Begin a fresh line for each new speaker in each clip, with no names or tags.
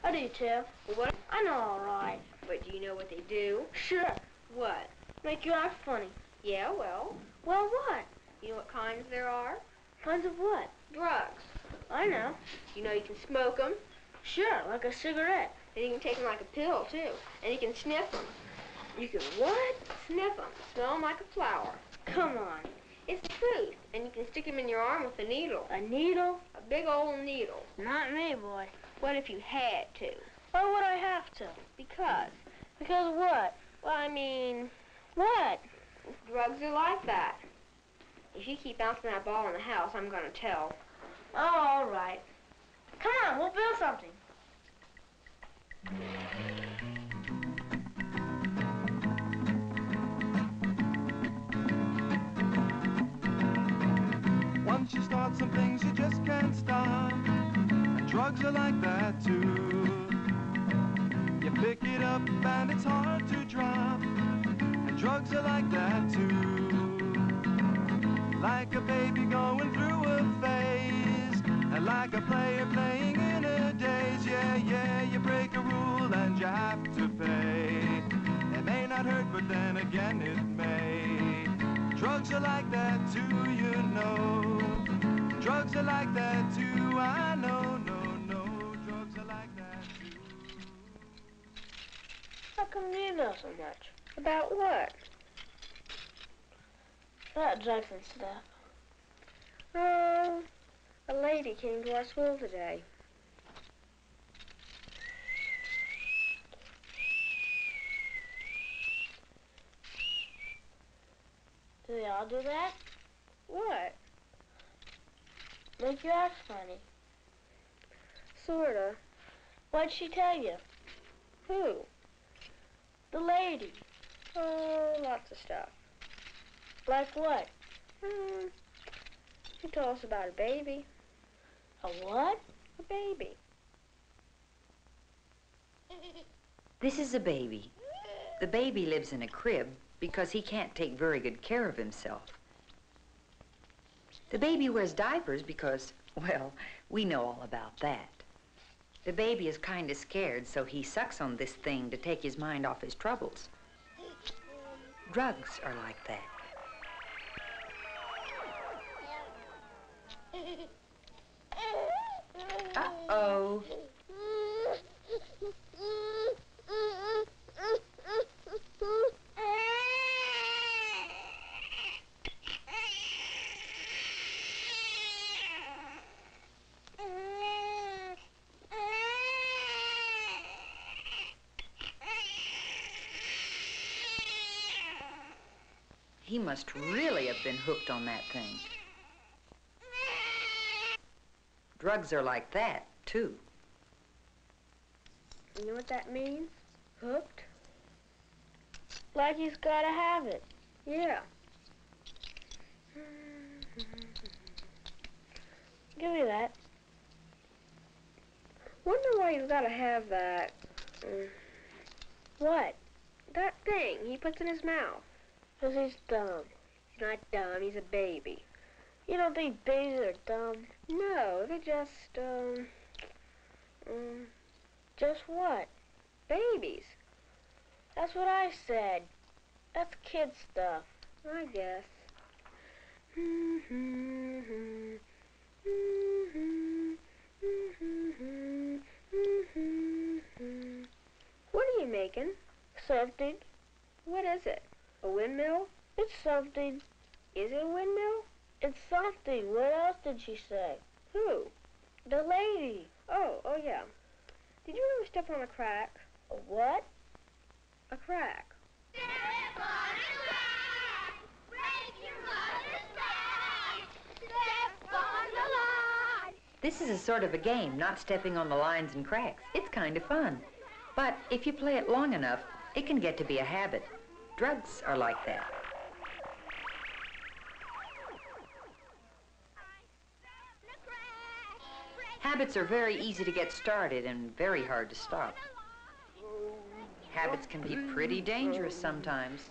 I do, Tiff.
What?
I know all right.
But do you know what they do?
Sure.
What?
Make you act funny.
Yeah, well.
Well, what?
You know what kinds there are?
Kinds of what?
Drugs.
I know.
You know you can smoke them.
Sure, like a cigarette.
And you can take them like a pill, too. And you can sniff them.
You can what?
Sniff them. Smell them like a flower.
Come on.
It's the truth. And you can stick them in your arm with a needle.
A needle?
A big old needle.
Not me, boy.
What if you had to?
Why would I have to?
Because.
Because what?
Well, I mean,
What?
drugs are like that. If you keep bouncing that ball in the house, I'm gonna tell.
Oh, all right. Come on, we'll build something.
Once you start some things, you just can't stop. And drugs are like that too. You pick it up and it's hard to drop. And drugs are like that too. Like a baby going through a phase. And like a player playing in a daze. Yeah, yeah, you break a rule and you have to pay. It may not hurt, but then again it may. Drugs are like that too, you know. Drugs are like that too, I know, no. Drugs are like that too.
How come you know so much?
About what?
That Jackson stuff.
Oh, a lady came to our school today.
Do they all do that?
What?
Make you act funny.
Sorta.
What'd she tell you?
Who?
The lady.
Oh, lots of stuff.
Like what?
She told us about a baby.
A what?
A baby.
This is a baby. The baby lives in a crib because he can't take very good care of himself. The baby wears diapers because, well, we know all about that. The baby is kind of scared, so he sucks on this thing to take his mind off his troubles. Drugs are like that. Uh-oh. He must really have been hooked on that thing. Drugs are like that, too.
You know what that means? Hooked?
Like he's gotta have it.
Yeah.
Give me that.
Wonder why he's gotta have that.
What?
That thing he puts in his mouth.
'Cause he's dumb.
He's not dumb, he's a baby.
You don't think babies are dumb?
No, they're just,
Just what?
babies.
That's what I said. That's kid stuff.
I guess. What are you making?
Something.
What is it? A windmill?
It's something.
Is it a windmill?
It's something. What else did she say?
Who?
The lady.
Oh yeah. Did you ever step on a crack?
A what?
A crack.
Step on a crack, break your mother's back. Step on the line.
This is a sort of a game, not stepping on the lines and cracks. It's kind of fun. But if you play it long enough, it can get to be a habit. Drugs are like that. Habits are very easy to get started and very hard to stop. Habits can be pretty dangerous sometimes.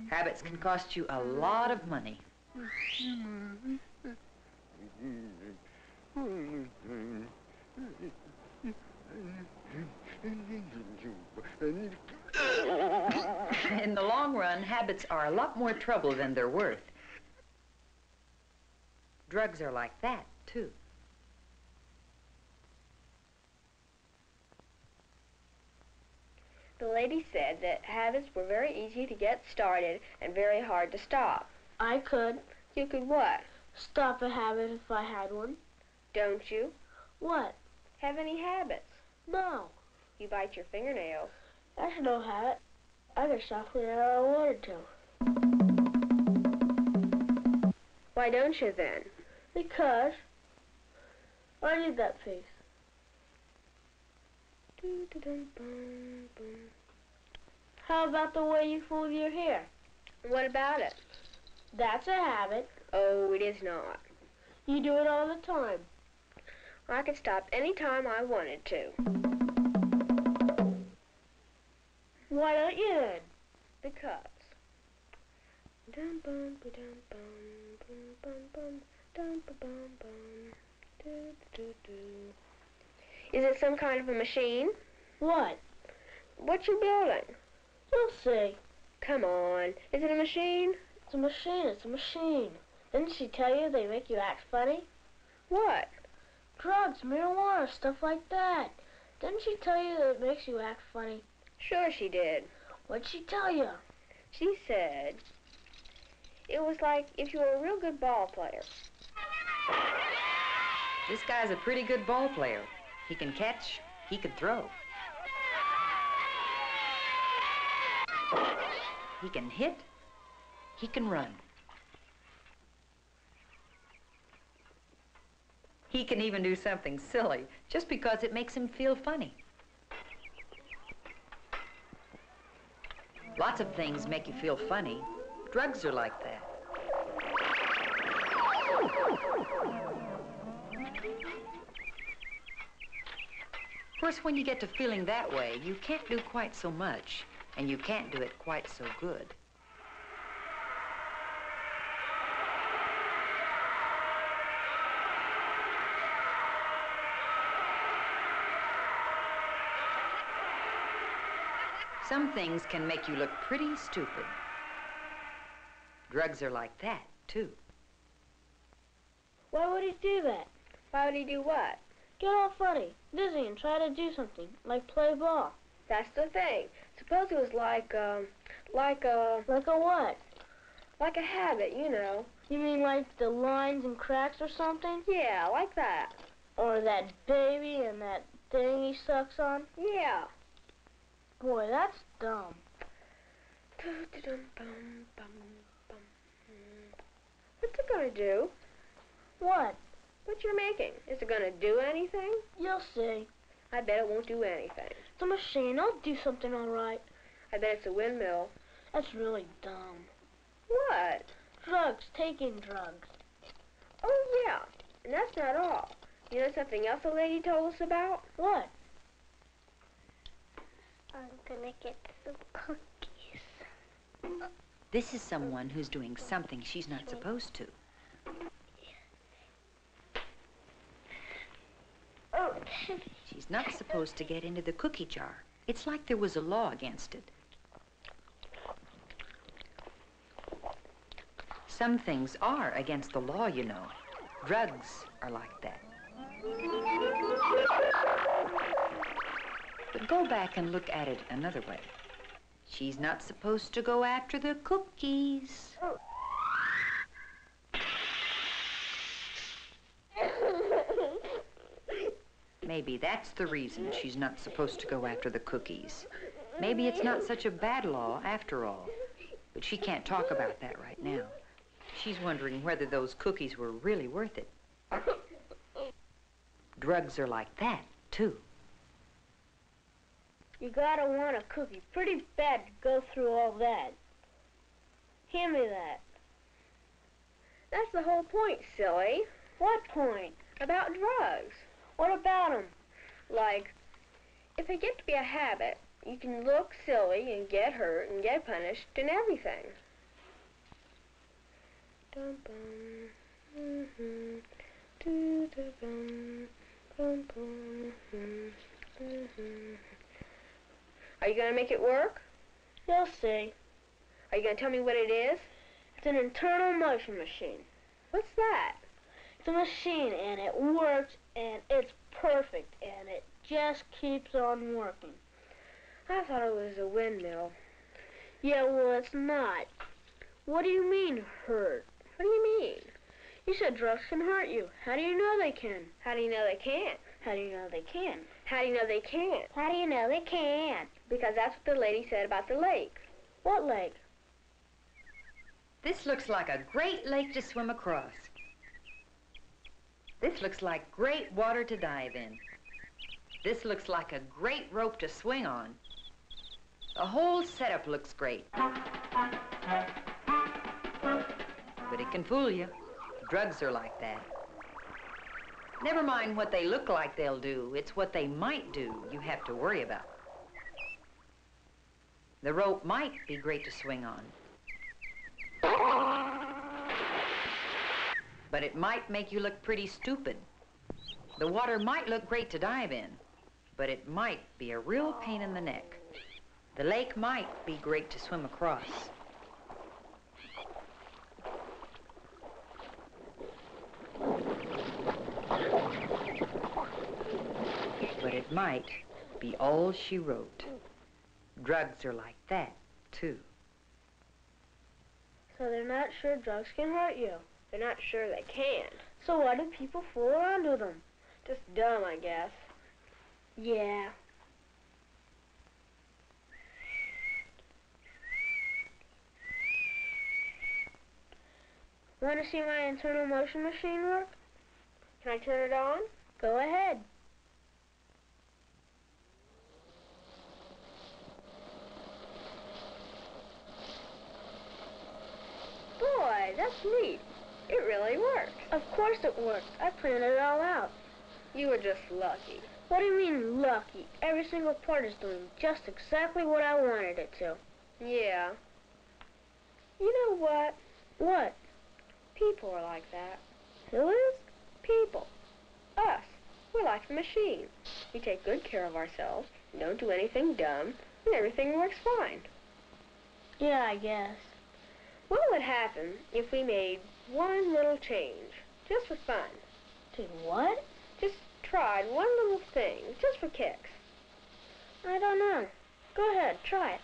Habits can cost you a lot of money. In the long run, habits are a lot more trouble than they're worth. Drugs are like that, too.
The lady said that habits were very easy to get started and very hard to stop.
I could
You could what?
stop a habit if I had one.
Don't you?
What?
Have any habits?
No.
You bite your fingernails.
That's no habit. I could stop whenever I wanted to.
Why don't you then?
Because I need that piece. How about the way you fold your hair?
What about it?
That's a habit.
Oh, it is not.
You do it all the time.
I could stop any time I wanted to.
Why don't you then?
Because. Is it some kind of a machine?
What?
What you building?
You'll see.
Come on. Is it a machine?
It's a machine. It's a machine. Didn't she tell you they make you act funny?
What?
Drugs, marijuana, stuff like that. Didn't she tell you that it makes you act funny?
Sure she did.
What'd she tell you?
She said it was like if you were a real good ball player.
This guy's a pretty good ball player. He can catch, he can throw. He can hit, he can run. He can even do something silly just because it makes him feel funny. Lots of things make you feel funny. Drugs are like that. Of course, when you get to feeling that way, you can't do quite so much, and you can't do it quite so good. Some things can make you look pretty stupid. Drugs are like that, too.
Why would he do that?
Why would he do what?
Get all funny, dizzy, and try to do something, like play ball.
That's the thing. Suppose it was like a
Like a what?
like a habit, you know.
You mean like the lines and cracks or something?
Yeah, like that.
Or that baby and that thing he sucks on?
Yeah.
Boy, that's dumb.
What's it gonna do?
What?
What you're making? Is it gonna do anything?
You'll see.
I bet it won't do anything.
It's a machine. I'll do something all right.
I bet it's a windmill.
That's really dumb.
What?
Drugs, taking drugs.
Oh, yeah. And that's not all. You know something else the lady told us about?
What?
I'm gonna get some cookies.
This is someone who's doing something she's not supposed to.
Oh,
She's not supposed to get into the cookie jar. It's like there was a law against it. Some things are against the law, you know. Drugs are like that. But go back and look at it another way. She's not supposed to go after the cookies. Maybe that's the reason she's not supposed to go after the cookies. Maybe it's not such a bad law after all. But she can't talk about that right now. She's wondering whether those cookies were really worth it. Drugs are like that, too.
You gotta want a cookie pretty bad to go through all that. Hand me that.
That's the whole point, silly.
What point?
About drugs.
What about 'em?
Like, if they get to be a habit, you can look silly and get hurt and get punished and everything. Bum bum. Mhm. Do the bum bum bum. Mhm. Are you gonna make it work?
You'll see.
Are you gonna tell me what it is?
It's an internal motion machine.
What's that?
It's a machine, and it works, and it's perfect, and it just keeps on working.
I thought it was a windmill.
Yeah, well, it's not. What do you mean, hurt?
What do you mean?
You said drugs can hurt you. How do you know they can?
How do you know they can't?
How do you know they can?
How do you know they can't?
How do you know they can't?
Because that's what the lady said about the lake.
What lake?
This looks like a great lake to swim across. This looks like great water to dive in. This looks like a great rope to swing on. The whole setup looks great. But it can fool you. Drugs are like that. Never mind what they look like they'll do. It's what they might do you have to worry about. The rope might be great to swing on. But it might make you look pretty stupid. The water might look great to dive in, but it might be a real pain in the neck. The lake might be great to swim across. But it might be all she wrote. Drugs are like that, too.
So they're not sure drugs can hurt you.
They're not sure they can.
So why do people fool around with them?
Just dumb, I guess.
Yeah. Want to see my internal motion machine work?
Can I turn it on?
Go ahead.
Boy, that's neat. It really works.
Of course it works. I planned it all out.
You were just lucky.
What do you mean, lucky? Every single part is doing just exactly what I wanted it to.
Yeah. You know what?
What?
People are like that.
Who is?
People. Us. We're like the machine. We take good care of ourselves, don't do anything dumb, and everything works fine.
Yeah, I guess.
What would happen if we made one little change, just for fun?
Do what?
Just tried one little thing, just for kicks.
I don't know. Go ahead, try it.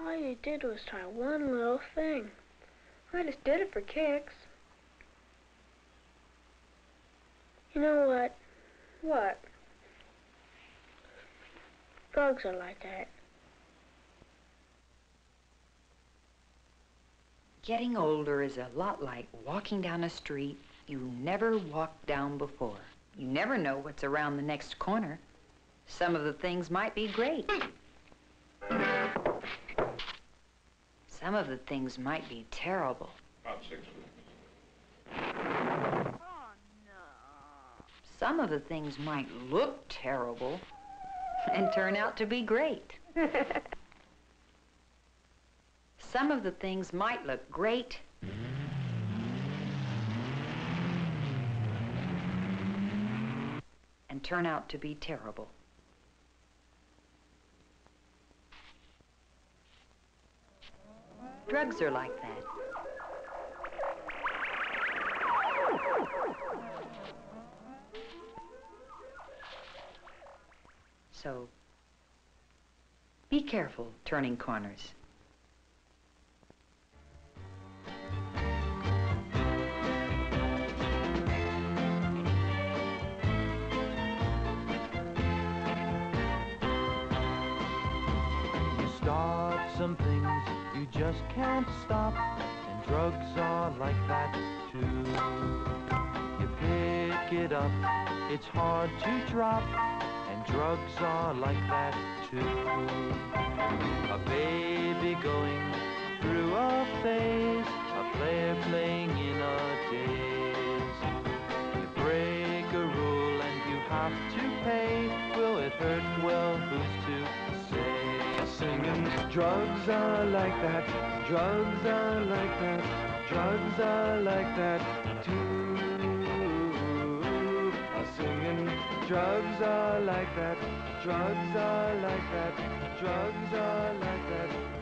All you did was try one little thing.
I just did it for kicks.
You know what?
What?
Drugs are like that.
Getting older is a lot like walking down a street you never walked down before. You never know what's around the next corner. Some of the things might be great. Some of the things might be terrible.
About 6 weeks.
Some of the things might look terrible and turn out to be great. Some of the things might look great and turn out to be terrible. Drugs are like that. So, be careful turning corners.
Some things you just can't stop, and drugs are like that too. You pick it up, it's hard to drop, and drugs are like that too. A baby going through a phase, a player playing in a daze. You break a rule and you have to pay. Will it hurt? Well, who's to say? Singing, drugs are like that, drugs are like that, drugs are like that too. Singing, drugs are like that, drugs are like that, drugs are like that